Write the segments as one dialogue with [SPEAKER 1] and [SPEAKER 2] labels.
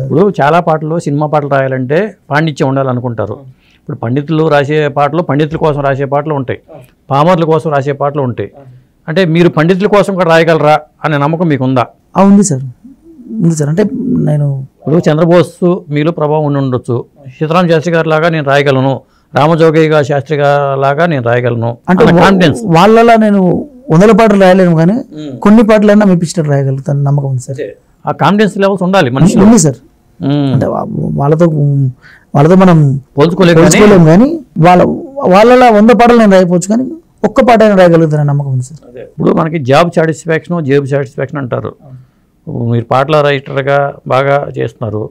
[SPEAKER 1] ఇప్పుడు చాలా పాటలు సినిమా పాటలు రాయాలంటే పాండిత్యం ఉండాలనుకుంటారు. ఇప్పుడు పండితులు రాసే పాటలు పండితుల కోసం రాసే పాటలు ఉంటాయి, పామర్ల కోసం రాసే పాటలు ఉంటాయి. అంటే మీరు పండితుల కోసం కూడా రాయగలరా అనే నమ్మకం మీకు ఉందా?
[SPEAKER 2] ఉంది సార్, ఉంది సార్. అంటే నేను
[SPEAKER 1] ఇప్పుడు చంద్రబోస్ మీలో ప్రభావం ఉండి ఉండొచ్చు, సీతారాం శాస్త్రి గారి లాగా నేను రాయగలను, రామజోగయ్య శాస్త్రి గారి లాగా నేను రాయగలను
[SPEAKER 2] అంటే
[SPEAKER 1] కాన్ఫిడెన్స్.
[SPEAKER 2] వాళ్ళలా నేను 100 పాటలు రాయలేను, కానీ కొన్ని పాటలైనా మెప్పించడం రాయగలుగుతాను నమ్మకం ఉంది సార్.
[SPEAKER 1] ఆ కాన్ఫిడెన్స్ లెవెల్స్ ఉండాలి మనిషి
[SPEAKER 2] ఉంది సార్. అంటే వాళ్ళతో మనం పోల్చుకోలేము, కానీ వాళ్ళలా 100 పాటలు నేను రాయపోవచ్చు, కానీ ఒక్క పాట అయినా రాయగలుగుతాను నమ్మకం ఉంది సార్.
[SPEAKER 1] ఇప్పుడు మనకి జాబ్ సాటిస్ఫాక్షన్ జేబు సాటిస్ఫాక్షన్ అంటారు. మీరు పాటల రైటర్గా బాగా చేస్తున్నారు,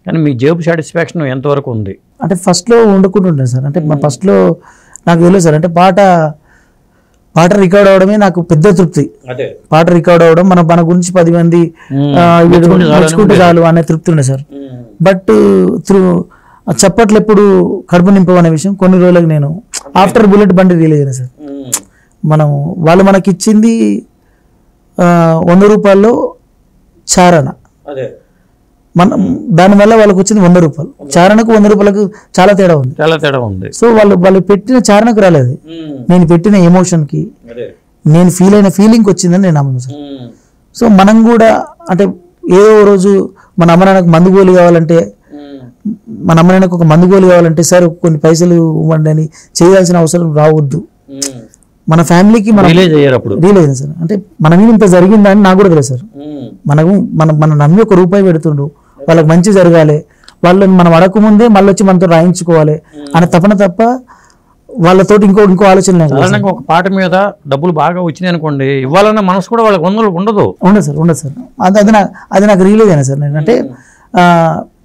[SPEAKER 1] కానీ మీ జేబు సాటిస్ఫాక్షన్ ఎంతవరకు ఉంది?
[SPEAKER 2] అంటే ఫస్ట్లో వండుకుంటుంటాను సార్. అంటే ఫస్ట్లో నాకు తెలియదు సార్. అంటే పాట రికార్డ్ అవడమే నాకు పెద్ద తృప్తి. పాట రికార్డ్ అవడం, మన గురించి 10 మంది మెచ్చుకుంటే చాలు అనే తృప్తి ఉండే సార్. బట్ చప్పట్లు ఎప్పుడు కడుపు నింపవు అనే విషయం కొన్ని రోజులకు నేను ఆఫ్టర్ బుల్లెట్ బండి రిలీజ్ అయినా సార్. వాళ్ళు మనకి ఇచ్చింది 100 రూపాయల్లో చారణ, దానివల్ల వాళ్ళకి వచ్చింది 100 రూపాయలు. చారణకు 100 రూపాయలకు చాలా తేడా ఉంది. సో వాళ్ళు పెట్టిన చారణకు రాలేదు, నేను పెట్టిన ఎమోషన్కి, నేను ఫీల్ అయిన ఫీలింగ్కి వచ్చిందని నేను నమ్మను సార్. సో మనం కూడా అంటే ఏదో రోజు మన అమ్మ నాన్నకు మందు గోలు కావాలంటే, మన అమ్మ నాన్నకు ఒక మందు గోలు కావాలంటే సార్ కొన్ని పైసలు ఇవ్వండి అని చేయాల్సిన అవసరం రావద్దు. మన ఫ్యామిలీకి మనం రియలైజ్ అయ్యింది సార్. అంటే మన మీద ఇంత జరిగిందని నాకు కూడా తెలుసు సార్. మనం నమ్మి 1 రూపాయి పెడుతుండు, వాళ్ళకి మంచి జరగాలి, వాళ్ళని మనం అడగకముందే మళ్ళీ వచ్చి మనతో రాయించుకోవాలి అనే తపన తప్ప వాళ్ళతోటి ఇంకో ఆలోచన లేదు.
[SPEAKER 1] ఒక పాట మీద డబ్బులు బాగా వచ్చినాయి అనుకోండి, ఇవ్వాలన్న మనసు కూడా వాళ్ళకి ఉండదు
[SPEAKER 2] సార్. అది నాకు రియలైజ్ అయినా సార్. నేను అంటే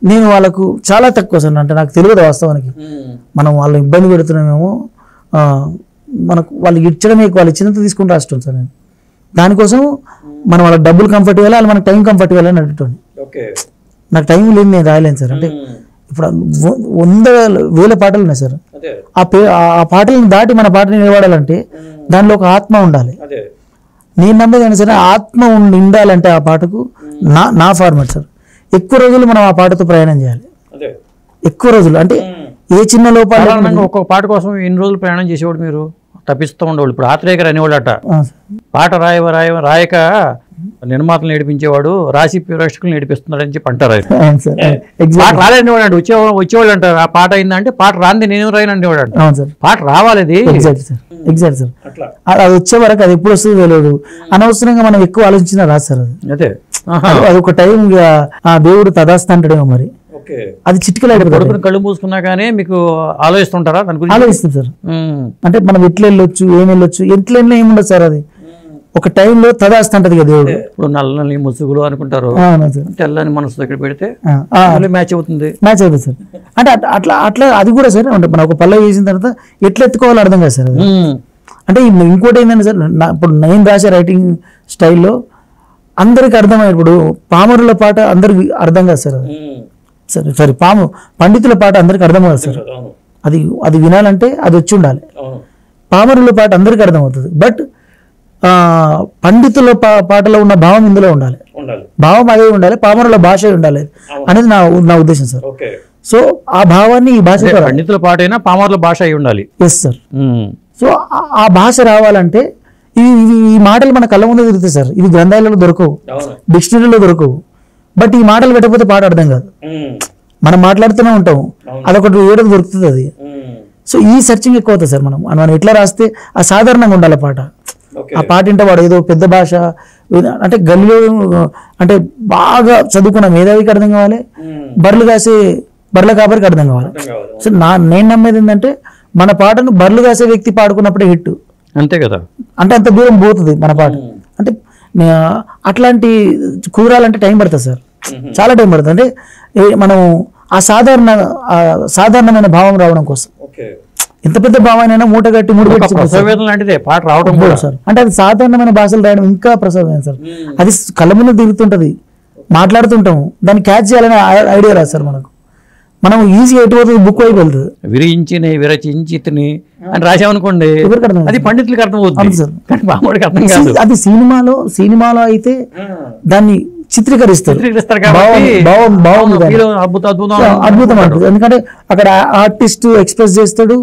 [SPEAKER 2] నేను వాళ్ళకు చాలా తక్కువ సార్. అంటే నాకు తెలియదు వాస్తవానికి మనం వాళ్ళు ఇబ్బంది పెడుతున్నామేమో, మనకు వాళ్ళు ఇచ్చడమే ఎక్కువ, వాళ్ళు ఇచ్చినంత తీసుకుని రాష్ట్రం సార్. నేను దానికోసం మనం వాళ్ళకి డబ్బులు కంఫర్ట్ ఇవ్వాలి, వాళ్ళకి టైం కంఫర్ట్ ఇవ్వాలని అడుగుతాను. నాకు టైం లేదు, నేను రాయలేను సార్. అంటే ఇప్పుడు 100,000 పాటలు ఉన్నాయి సార్. ఆ పాటలను దాటి మన పాటని నిలబడాలంటే దానిలో ఒక ఆత్మ ఉండాలి. నేను నమ్మేది సరే, ఆత్మ ఉండాలంటే ఆ పాటకు నా ఫార్మాట్ సార్. ఎక్కువ రోజులు మనం ఆ పాటతో ప్రయాణం చేయాలి, ఎక్కువ రోజులు. అంటే ఏ చిన్న లోపాలు,
[SPEAKER 1] ఒక్కొక్క పాట కోసం ఎన్ని రోజులు ప్రయాణం చేసేవాడు మీరు? తప్పిస్తూ ఉండేవాళ్ళు. ఇప్పుడు ఆత్రేయ గారు అనేవాళ్ళట, పాట రాయక నిర్మాతలు నేర్పించేవాడు, రాసి ప్రేక్షకులు నేర్పిస్తున్నాడని చెప్పి అంటారు. పాట రాలేనివాడు వచ్చేవాళ్ళు అంటారు, ఆ పాట అయిందంటే పాట రాంది నేను రాయను అనేవాడు అంట. పాట రావాలి, అది
[SPEAKER 2] ఎగ్జాక్ట్ సార్. అది వచ్చే వరకు అది ఎప్పుడు వస్తుంది తెలియదు. అనవసరంగా మనం ఎక్కువ ఆలోచించినా రాదు సార్. అది అది ఒక టైం దేవుడు తదాస్త అంటాడేమో మరి. అది చిటికలు
[SPEAKER 1] కళ్ళు మూసుకున్నా కానీ మీకు ఆలోచిస్తుంటారా?
[SPEAKER 2] ఆలోచిస్తుంది సార్. అంటే మనం ఎట్లా వెళ్ళొచ్చు, ఏం వెళ్ళొచ్చు, ఎట్లా ఏముండదు సార్. అది ఒక టైంలో తదాస్తుంటది కదా దేవుడు.
[SPEAKER 1] ఇప్పుడు నల్లని ముసుగులు అనుకుంటారు, తెల్లని మనసు దగ్గర పెడితే మ్యాచ్ అవుతుంది
[SPEAKER 2] సార్. అంటే అట్లా అది కూడా సార్. అంటే మనం ఒక పల్లవి చేసిన తర్వాత ఎట్లా ఎత్తుకోవాలో అర్థం కాదు సార్. అంటే ఇంకోటి ఏంటంటే సార్, ఇప్పుడు నేను రాసే రైటింగ్ స్టైల్లో అందరికి అర్థమయ్యే, ఇప్పుడు పామరుల పాట అందరికి అర్థం కాదు సార్. సరే పండితుల పాట అందరికి అర్థం కాదు సార్. అది వినాలంటే అది వచ్చి ఉండాలి. పామరుల పాట అందరికి అర్థమవుతుంది, బట్ పండితుల పాటలో ఉన్న భావం ఇందులో ఉండాలి, భావం అదే ఉండాలి, పామరుల భాష ఉండాలి అనేది నా ఉద్దేశం సార్. సో ఆ భావాన్ని ఈ భాష,
[SPEAKER 1] పండితుల పాట అయినా పామరుల భాష అయి ఉండాలి.
[SPEAKER 2] Yes sir. సో ఆ భాష రావాలంటే ఈ మాటలు మన కళ్ళ ముందు తిరుగుతాయి సార్. ఇవి గ్రంథాలలో దొరకవు, డిక్షనరీలో దొరకవు. బట్ ఈ మాటలు పెట్టకపోతే పాట అర్థం కాదు. మనం మాట్లాడుతూనే ఉంటాము, అదొకటి ఏడకు దొరుకుతుంది అది. సో ఈ సర్చింగ్ ఎక్కువ అవుతుంది సార్. మనం ఎట్లా రాస్తే ఆ సాధారణంగా ఉండాలి పాట. ఆ పాట ఇంటే వాడు ఏదో పెద్ద భాష అంటే గల్లీలో అంటే బాగా చదువుకున్న మేధావికి అర్థం కావాలి, బర్రెల కాపరికి అర్థం కావాలి. సో నేను నమ్మేది ఏంటంటే మన పాటను బర్రెలు కాసే వ్యక్తి పాడుకున్నప్పుడే హిట్.
[SPEAKER 1] అంతే కదా.
[SPEAKER 2] అంటే అంత దూరం పోతుంది మన పాట. అంటే అట్లాంటి కుదరాలంటే టైం పడుతుంది సార్, చాలా టైం పడుతుంది. అంటే మనం ఆ సాధారణమైన భావం రావడం కోసం ఎంత పెద్ద భావానైనా మూట కట్టి
[SPEAKER 1] పాట రావడం
[SPEAKER 2] సార్. అంటే అది సాధారణమైన భాషలు రాయడం ఇంకా ప్రసవేదన సార్. అది కళ్ళ ముందు తిరుగుతుంటది, మాట్లాడుతుంటాము, దాన్ని క్యాచ్ చేయాలనే ఐడియా రాదు సార్ మనకు. మనం ఈజీగా ఎటుపోతుంది, బుక్ వైపు వెళ్తుంది.
[SPEAKER 1] విరించిని విరచించిని అని రాసామనుకోండి, అది పండితులకి అర్థం అవుతుంది సార్, కానీ మామూలుగా అర్థం కాదు.
[SPEAKER 2] అది సినిమాలో అయితే దాన్ని చిత్రీకరిస్తారు
[SPEAKER 1] కాబట్టి
[SPEAKER 2] అద్భుతం అంటుంది. ఎందుకంటే అక్కడ ఆర్టిస్ట్ ఎక్స్ప్రెస్ చేస్తాడు,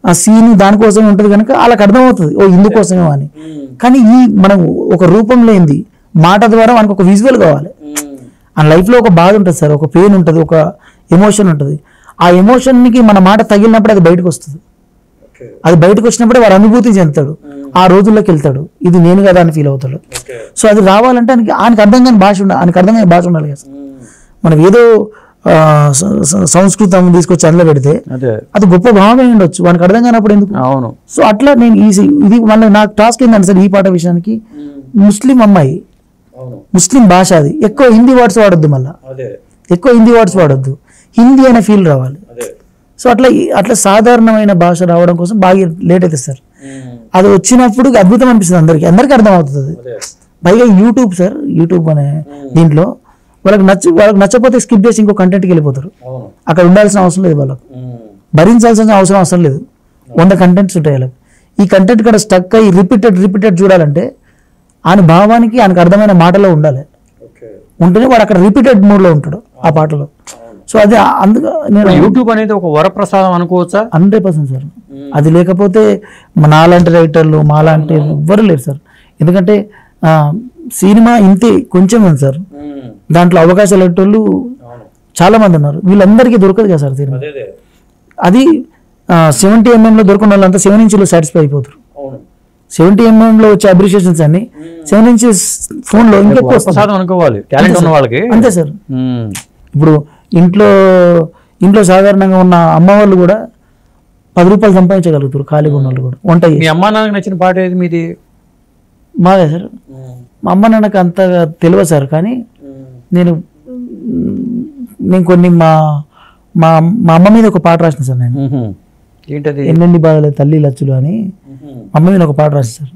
[SPEAKER 2] ఆ సీన్ దానికోసం ఉంటుంది కనుక వాళ్ళకి అర్థమవుతుంది ఓ ఇందుకోసమే అని. కానీ మనం ఒక రూపం లేనిది మాట ద్వారా మనకు ఒక విజువల్ కావాలి. ఆ లైఫ్లో ఒక బాధ ఉంటుంది సార్, ఒక పెయిన్ ఉంటుంది, ఒక ఎమోషన్ ఉంటుంది. ఆ ఎమోషన్కి మన మాట తగిలినప్పుడు అది బయటకు వస్తుంది. అది బయటకు వచ్చినప్పుడే వాడు అనుభూతి చెందుతాడు, ఆ రోజుల్లోకి వెళ్తాడు, ఇది నేను కదా అని ఫీల్ అవుతాడు. సో అది రావాలంటే ఆయనకి అర్థం కాని భాష ఉండాలి, ఆయనకి అర్థమయ్యే భాష ఉండాలి కదా. మనం ఏదో సంస్కృతం తీసుకొచ్చి అందులో పెడితే అది గొప్ప భావమే ఉండొచ్చు, వానికి అర్థం కానప్పుడు ఎందుకు.
[SPEAKER 1] అవును.
[SPEAKER 2] సో అట్లా నేను ఇది మళ్ళీ నాకు టాస్క్ ఏంటంటే సార్, ఈ పాట విషయానికి ముస్లిం అమ్మాయి, ముస్లిం భాష, అది ఎక్కువ హిందీ వర్డ్స్ వాడొద్దు, మళ్ళీ ఎక్కువ హిందీ వర్డ్స్ వాడొద్దు, హిందీ అనే ఫీల్ రావాలి. సో అట్లా సాధారణమైన భాష రావడం కోసం బాగా లేట్ అవుతుంది సార్. అది వచ్చినప్పుడు అద్భుతం అనిపిస్తుంది, అందరికీ అర్థం అవుతుంది. పైగా యూట్యూబ్ సార్, యూట్యూబ్ అనే దీంట్లో వాళ్ళకి నచ్చకపోతే స్కిప్ చేసి ఇంకో కంటెంట్కి వెళ్ళిపోతారు. అక్కడ ఉండాల్సిన అవసరం లేదు, వాళ్ళకు భరించాల్సిన అవసరం లేదు. 100 కంటెంట్స్ ఉంటాయి వాళ్ళకి. ఈ కంటెంట్ కూడా స్టక్ అయ్యి రిపీటెడ్ చూడాలంటే ఆయన భావానికి ఆయనకు అర్థమైన మాటలో ఉండాలి, ఉంటేనే వాడు అక్కడ రిపీటెడ్ మోడ్లో ఉంటాడు ఆ పాటలో. సో అది అందుకు నేను
[SPEAKER 1] యూట్యూబ్ అనేది ఒక వరప్రసాదం అనుకోవచ్చా?
[SPEAKER 2] 100% సార్. అది లేకపోతే నాలాంటి రైటర్లు మాలాంటి ఎవ్వరు లేరు సార్. ఎందుకంటే సినిమా ఇంతే కొంచెం ఉంది సార్, దాంట్లో అవకాశాలు పెట్టేవాళ్ళు చాలా మంది ఉన్నారు. వీళ్ళందరికీ దొరకదు కదా సార్ సినిమా. అది 70mm దొరకని వాళ్ళంతా 7 ఇంచులు సాటిస్ఫై అయిపోతారు. 70mm వచ్చే అప్రిషియేషన్స్ అన్ని 7 ఇంచెస్ ఫోన్లో ఇంకెక్కువ
[SPEAKER 1] అనుకోవాలి, టాలెంట్ ఉన్న వాళ్ళకి.
[SPEAKER 2] అంతే సార్. ఇప్పుడు ఇంట్లో సాధారణంగా ఉన్న అమ్మ వాళ్ళు కూడా 10 రూపాయలు సంపాదించగలుగుతారు, ఖాళీగా ఉన్న వాళ్ళు కూడా. వంట
[SPEAKER 1] మీ అమ్మ నాన్నకి నచ్చిన పాట ఏది మీది?
[SPEAKER 2] మాదే సార్. మా అమ్మ నాన్నకు అంతగా తెలియదు సార్, కానీ నేను కొన్ని మా అమ్మ మీద ఒక పాట రాసిన సార్ నేను.
[SPEAKER 1] ఏంటది?
[SPEAKER 2] ఎన్నెన్ని బాధలే తల్లి లచ్చులు అని అమ్మ మీద ఒక పాట రాసిన సార్.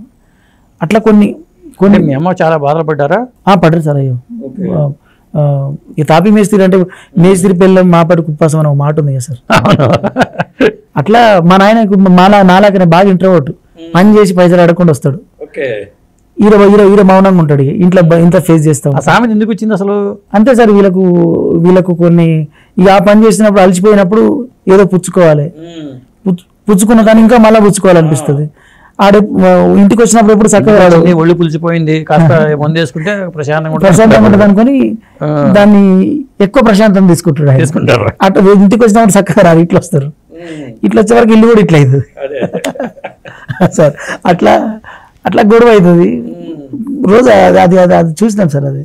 [SPEAKER 2] అట్లా కొన్ని
[SPEAKER 1] మీ అమ్మ చాలా బాధలు పడ్డారా?
[SPEAKER 2] పడ్డారు సార్. అయ్యో, ఈ తాపి మేస్త్రి అంటే మేస్త్రి పిల్లలు మాపాటి కుప్పాసం అని ఒక మాట ఉంది కదా సార్. అట్లా మా నాయన నాలాగనే బాగా ఇంట్రోవర్ట్, పని చేసి పైసలు అడగకుండా వస్తాడు, ఈర మౌనంగా ఉంటాడు, ఇంట్లో ఫేస్ చేస్తాం.
[SPEAKER 1] సామెత ఎందుకు వచ్చింది అసలు?
[SPEAKER 2] అంతే సార్, వీళ్ళకు కొన్ని ఆ పని చేసినప్పుడు అలసిపోయినప్పుడు ఏదో పుచ్చుకోవాలి, పుచ్చుకున్న కానీ ఇంకా మళ్ళీ పుచ్చుకోవాలనిపిస్తుంది. ఇంటికి వచ్చినప్పుడు ఎప్పుడు చక్కగా రాడు,
[SPEAKER 1] ఒళ్ళు పులిచిపోయింది, కాస్త ముందేసుకుంటే ప్రశాంతంగా
[SPEAKER 2] ఉంటుంది అనుకుని దాన్ని ఎక్కువ ప్రశాంతం తీసుకుంటారు. అట్లా ఇంటికి వచ్చినప్పుడు చక్కగా రాదు, ఇట్లా వస్తారు. ఇట్లా వచ్చే వరకు ఇల్లు కూడా ఇట్లా అవుతుంది సార్. అట్లా గొడవ అవుతుంది రోజు. అది చూసినాం సార్. అది